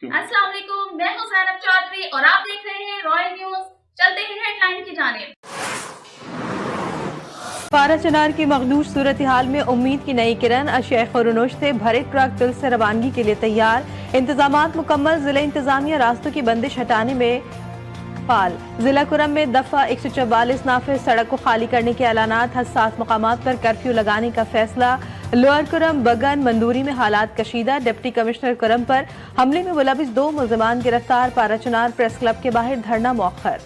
अस्सलाम वालेकुम, मैं हूं ज़ैनब चौधरी और आप देख रहे हैं रॉयल न्यूज। चलते हैं हेडलाइन की जानिब। पारा चनार की मखदूश सूरत हाल में उम्मीद की नई किरण। अशिया खुरनोश से भरे ट्रक दिल से रवानगी के लिए तैयार। इंतजामात मुकम्मल। जिला इंतजामिया रास्तों की बंदिश हटाने में फाल। जिला कुरम में दफा 144 नाफिज सड़क को खाली करने के ऐलानात। हसास मकामात पर कर्फ्यू लगाने का फैसला। लोअर कुरम बगन मंदूरी में हालात कशीदा। डिप्टी कमिश्नर कुरम पर हमले में मुलविस 2 मुलजमान गिरफ्तार। पारा चनार प्रेस क्लब के बाहर धरना मौखर।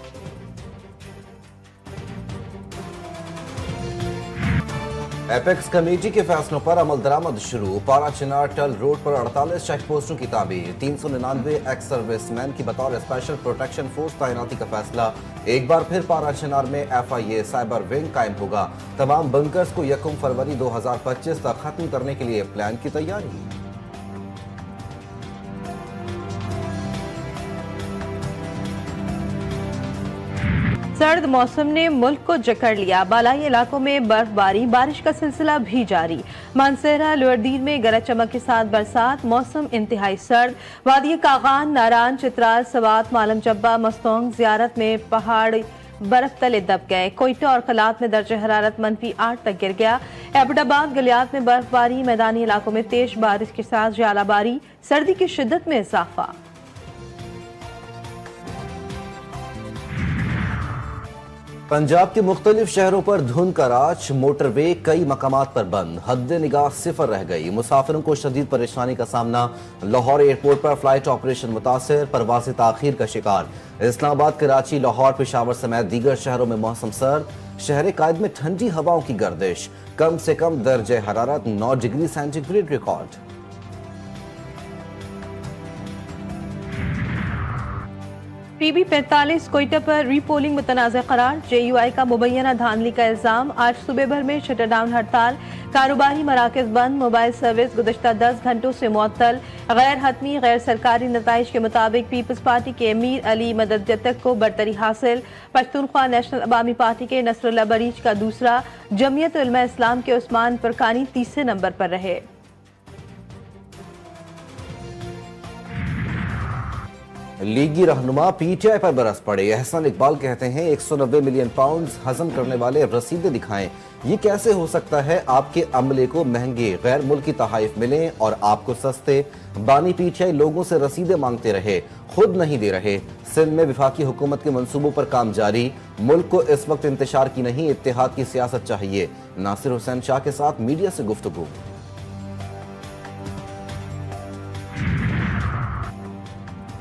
एपेक्स कमेटी के फैसलों पर अमल दरामद शुरू। पारा चिनार टल रोड पर 48 चेक पोस्टों की तामीर। 399 एक्स सर्विसमैन की बतौर स्पेशल प्रोटेक्शन फोर्स तैनाती का फैसला। एक बार फिर पारा चिनार में FIA साइबर विंग कायम होगा। तमाम बंकर्स को 1 फरवरी 2025 तक खत्म करने के लिए प्लान की तैयारी। सर्द मौसम ने मुल्क को जकड़ लिया। बालाई इलाकों में बर्फबारी, बारिश का सिलसिला भी जारी। मानसेरा लोअरदीन में गरज चमक के साथ बरसात। मौसम इंतहाई सर्द। वादी कागान, नारान, चित्राल, सवात, मालम जब्बा, मस्तोंग जियारत में पहाड़ बर्फ तले दब गए। कोयटा और खलात में दर्ज हरारत -8 तक गिर गया। एबटाबाद गलियात में बर्फबारी। मैदानी इलाकों में तेज बारिश के साथ ज्वालाबारी। सर्दी की शिद्दत में इजाफा। पंजाब के मुख्तलिफ शहरों पर धुंध का राज। मोटरवे कई मकामात पर बंद। हद निगाह सिफर रह गई। मुसाफिरों को शदीद परेशानी का सामना। लाहौर एयरपोर्ट पर फ्लाइट ऑपरेशन मुतासर। परवाज़ ताखीर का शिकार। इस्लामाबाद, कराची, लाहौर, पेशावर समेत दीगर शहरों में मौसम सर्द। शहर कायद में ठंडी हवाओं की गर्दिश। कम से कम दर्जे हरारत 9 degree centigrade record. PB 45 Quetta पर रीपोलिंग मुतनाज़ करार। JUI का मुबैना धांधली का इल्जाम। आज सुबह भर में शटरडाउन हड़ताल। कारोबारी मराकज बंद। मोबाइल सर्विस गुज़श्ता 10 घंटों से मुअत्तल। गैर हतमी गैर सरकारी नताइज के मुताबिक पीपल्स पार्टी के अमीर अली मदद जतक को बरतरी हासिल। पश्तूनख्वा नेशनल अवामी पार्टी के नसरुल्लाह बरीच का दूसरा। जमीयत उलमा इस्लाम के उस्मान परकानी तीसरे नंबर पर रहे। लीगी रहनुमा PTI पर बरस पड़े। एहसन इकबाल कहते हैं 190 मिलियन पाउंड हजम करने वाले रसीदें दिखाएं। ये कैसे हो सकता है? आपके अमले को महंगे गैर मुल्की तहाइफ मिले और आपको सस्ते। बानी PTI लोगों से रसीदें मांगते रहे, खुद नहीं दे रहे। सिंध में विफाकी हुकूमत के मंसूबों पर काम जारी। मुल्क को इस वक्त इंतशार की नहीं, इत्तेहाद की सियासत चाहिए। नासिर हुसैन शाह के साथ मीडिया से गुफ्तगू।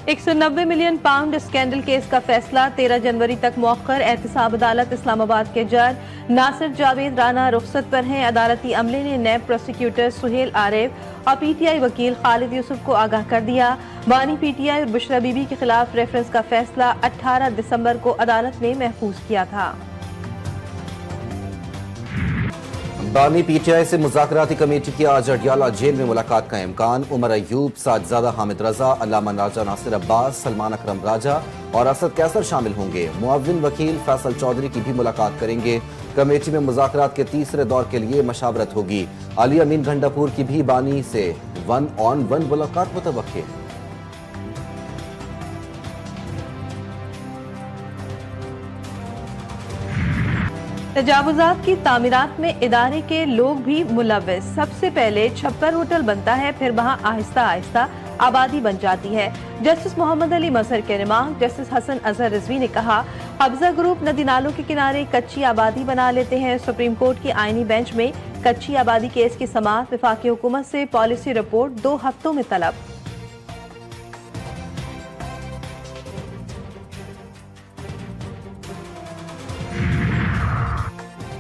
190 मिलियन पाउंड स्कैंडल केस का फैसला 13 जनवरी तक मौखर। एहतसाब अदालत इस्लामाबाद के जज नासिर जावेद राना रुखसत पर हैं। अदालती अमले ने नैब प्रोसिक्यूटर सुहेल आरिफ और PTI वकील खालिद यूसुफ को आगाह कर दिया। बानी PTI और बुशरा बीबी के खिलाफ रेफरेंस का फैसला 18 दिसंबर को अदालत ने महफूज किया था। बानी PTI से मुज़ाकराती कमेटी की आज अडियाला जेल में मुलाकात का इम्कान। उमर अयूब, साजिदा हामिद रजा, अल्लामा राजा नासिर अब्बास, सलमान अकरम राजा और असद कैसर शामिल होंगे। मुअव्विन वकील फैसल चौधरी की भी मुलाकात करेंगे। कमेटी में मुज़ाकरात के तीसरे दौर के लिए मशावरत होगी। अली अमीन गंडापुर की भी बानी से 1-on-1 मुलाकात मुतवक्किल। तजावुजात की तामीरात में इदारे के लोग भी मुलव्वस। सबसे पहले छप्पर होटल बनता है, फिर वहाँ आहिस्ता आहिस्ता आबादी बन जाती है। जस्टिस मोहम्मद अली मसर के रिमार्क। जस्टिस हसन अजहर रिजवी ने कहा, कब्जा ग्रुप नदी नालों के किनारे कच्ची आबादी बना लेते हैं। सुप्रीम कोर्ट की आईनी बेंच में कच्ची आबादी केस की समाअत। वफाकी हुकूमत से पॉलिसी रिपोर्ट 2 हफ्तों में तलब।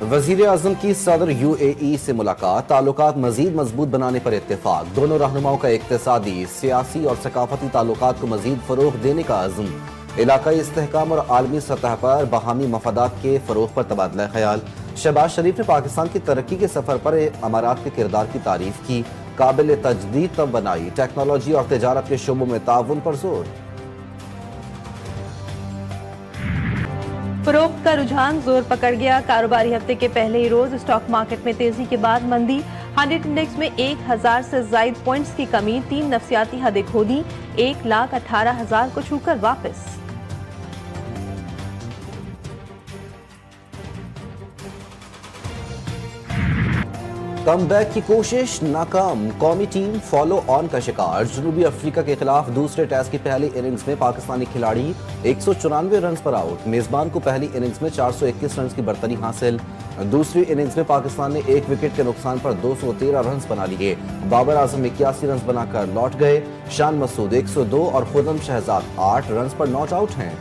वजीर आजम की सदर UAE से मुलाकात। ताल्लुकात मजीद मजबूत बनाने पर इत्तेफाक। दोनों रहनुमाओं का इक्तिसादी, सियासी और सकाफती ताल्लुकात को मजीद फरोग देने का अज़्म। इलाकाई इस्तेहकाम और आलमी सतह पर बाहमी मफादात के फरोग पर तबादला ख्याल। शहबाज शरीफ ने पाकिस्तान की तरक्की के सफर पर अमारात के किरदार की तारीफ की। काबिल तजदीद तब बनाई। टेक्नोलॉजी और तजारत के शोबों में ताउन पर जोर। फरोख्त का रुझान जोर पकड़ गया। कारोबारी हफ्ते के पहले ही रोज स्टॉक मार्केट में तेजी के बाद मंदी। 100 इंडेक्स में 1000 से ज्यादा पॉइंट्स की कमी, 3 नफसियाती हदें खो दी, 1,18,000 को छूकर वापस। कमबैक की कोशिश नाकाम, कौमी टीम फॉलो ऑन का शिकार। जनूबी अफ्रीका के खिलाफ दूसरे टेस्ट की पहली इनिंग्स में पाकिस्तानी खिलाड़ी 194 रन पर आउट। मेजबान को पहली इनिंग्स में 421 रन की बर्तरी हासिल। दूसरी इनिंग्स में पाकिस्तान ने 1 विकेट के नुकसान पर 213 रन बना लिए। बाबर आजम 81 रन बनाकर लौट गए। शान मसूद 102 और खुर्रम शहजाद 8 रन पर नॉट आउट हैं।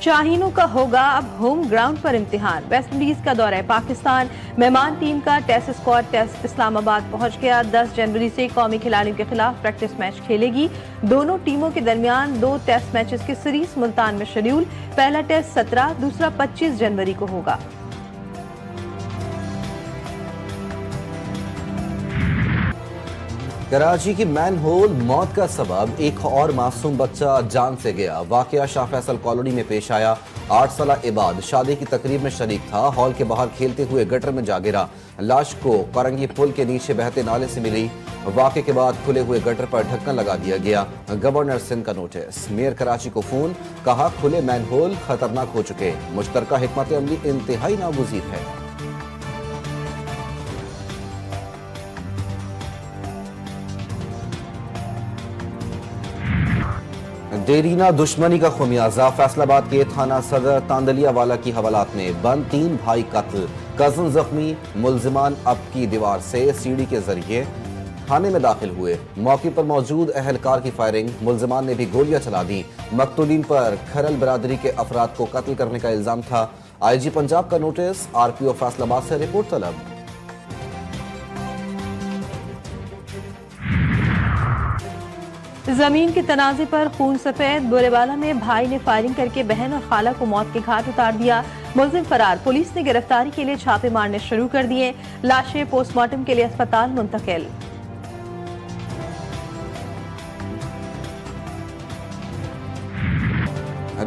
शाहीनों का होगा अब होम ग्राउंड पर इम्तिहान। वेस्टइंडीज का दौरा है पाकिस्तान। मेहमान टीम का टेस्ट स्क्वाड टेस्ट इस्लामाबाद पहुंच गया। 10 जनवरी से कौमी खिलाड़ियों के खिलाफ प्रैक्टिस मैच खेलेगी। दोनों टीमों के दरमियान 2 टेस्ट मैचेस की सीरीज मुल्तान में शेड्यूल। पहला टेस्ट 17, दूसरा 25 जनवरी को होगा। कराची की मैनहोल मौत का सबब, एक और मासूम बच्चा जान से गया। वाकया शाह फैसल कॉलोनी में पेश आया। 8 साल इबाद शादी की तकरीब में शरीक था। हॉल के बाहर खेलते हुए गटर में जा गिरा। लाश को करंगी पुल के नीचे बहते नाले से मिली। वाकये के बाद खुले हुए गटर पर ढक्कन लगा दिया गया। गवर्नर सिंध का नोटिस, मेयर कराची को फोन, कहा खुले मैनहोल खतरनाक हो चुके। मुश्तरका हिकमत अमली इंतहाई नागुज़ीर है। देरीना दुश्मनी का खुमियाजा, फैसलाबाद के थाना सदर तांदलिया वाला की हवालात में बंद 3 भाई कत्ल, कजन जख्मी। मुल्जिमान अब की दीवार से सीढ़ी के जरिए थाने में दाखिल हुए। मौके पर मौजूद अहलकार की फायरिंग, मुल्जिमान ने भी गोलियां चला दी। मकतूलीन पर खरल बरादरी के अफराद को कत्ल करने का इल्जाम था। IG पंजाब का नोटिस, RPO फैसलाबाद से रिपोर्ट तलब। जमीन के तनाजे पर खून सफेद, बोरेवाला में भाई ने फायरिंग करके बहन और खाला को मौत के घाट उतार दिया। मुलजिम फरार, पुलिस ने गिरफ्तारी के लिए छापे मारने शुरू कर दिए। लाशें पोस्टमार्टम के लिए अस्पताल मुंतकिल।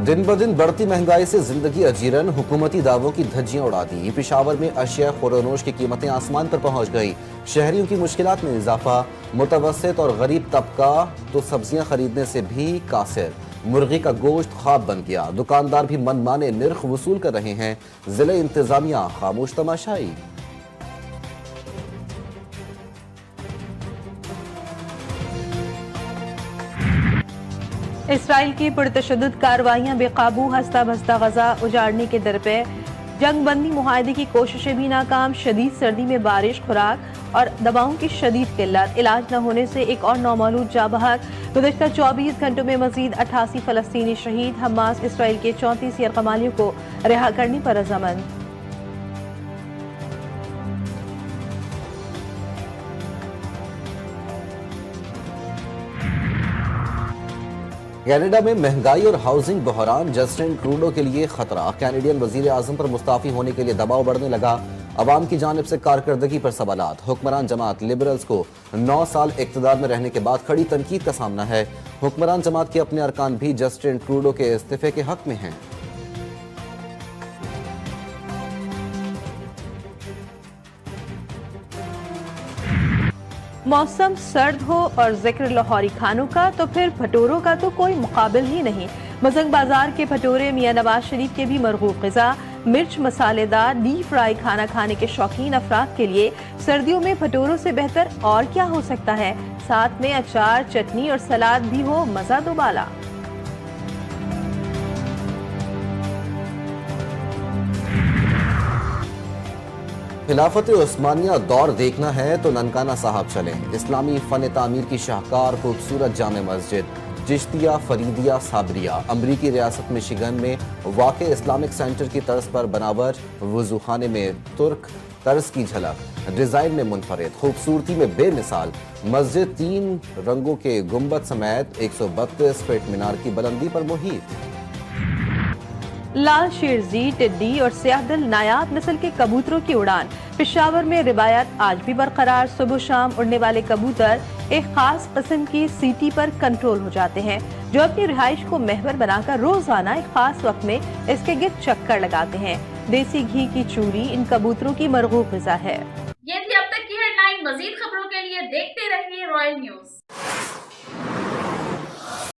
दिन ब दिन बढ़ती महंगाई से जिंदगी अजीरन, हुकूमती दावों की धज्जियां उड़ा दी। पेशावर में अशिया खुरनोश की कीमतें आसमान पर पहुंच गई। शहरियों की मुश्किलात में इजाफा। मुतवस्सित और गरीब तबका तो सब्जियां खरीदने से भी कासिर। मुर्गी का गोश्त ख्वाब बन गया। दुकानदार भी मनमाने निर्ख वसूल कर रहे हैं। जिले इंतजामिया खामोश तमाशाई। इसराइल की पुरतशद्दुद कार्रवाइयां बेकाबू, हंसता भसता गजा उजाड़ने के दर पे। जंग बंदी मुआहदे की कोशिशें भी नाकाम। शदीद सर्दी में बारिश, खुराक और दवाओं की शदीद किल्लत। इलाज न होने से एक और नौमौलूद जा बहक। गुज़श्ता 24 घंटों में मजीद 88 फलस्तीनी शहीद। हमास इसराइल के 34 यरगमालियों को रिहा करने पर रजामंद। कनाडा में महंगाई और हाउसिंग बहरान, जस्टिन ट्रूडो के लिए खतरा। कैनेडियन वजीर आजम पर मुस्ताफी होने के लिए दबाव बढ़ने लगा। अवाम की जानिब से कारकर्दगी पर सवालात। हुक्मरान जमात लिबरल्स को 9 साल इक़्तिदार में रहने के बाद खड़ी तनकीद का सामना है। हुक्मरान जमात के अपने अरकान भी जस्टिन ट्रूडो के इस्तीफे के हक में हैं। मौसम सर्द हो और जिक्र लाहौरी खानों का तो फिर भटूरों का तो कोई मुकाबिल ही नहीं। मजंग बाजार के भटूरे मियां नवाज शरीफ के भी मरगूब ग़िज़ा। मिर्च मसालेदार डीप फ्राई खाना खाने के शौकीन अफराद के लिए सर्दियों में भटूरों से बेहतर और क्या हो सकता है। साथ में अचार, चटनी और सलाद भी हो, मजा दोबाला। खिलाफत उस्मानिया दौर देखना है तो ननकाना साहब चलें। इस्लामी फ़न तामीर की शाहकार खूबसूरत जामे मस्जिद चिश्तिया फरीदिया साबरिया अमरीकी रियासत मिशिगन में वाक़ इस्लामिक सेंटर की तर्ज पर बनावर वज़ूखाने में तुर्क तर्ज की झलक। डिज़ाइन में मुनफरिद, खूबसूरती में बेमिसाल। मस्जिद 3 रंगों के गुंबद समेत 132 फीट मीनार की बुलंदी पर मुहीत। लाल शेरजी, टिड्डी और सियाहदल नायाब नस्ल के कबूतरों की उड़ान। पेशावर में रिवायत आज भी बरकरार। सुबह शाम उड़ने वाले कबूतर एक खास किस्म की सीटी पर कंट्रोल हो जाते हैं, जो अपनी रिहाइश को महवर बनाकर रोजाना एक खास वक्त में इसके गिर्द चक्कर लगाते हैं। देसी घी की चूरी इन कबूतरों की मरगूब ग़िज़ा है। ये थी अब तक की हेडलाइन। मजीद खबरों के लिए देखते रहिए रॉयल न्यूज।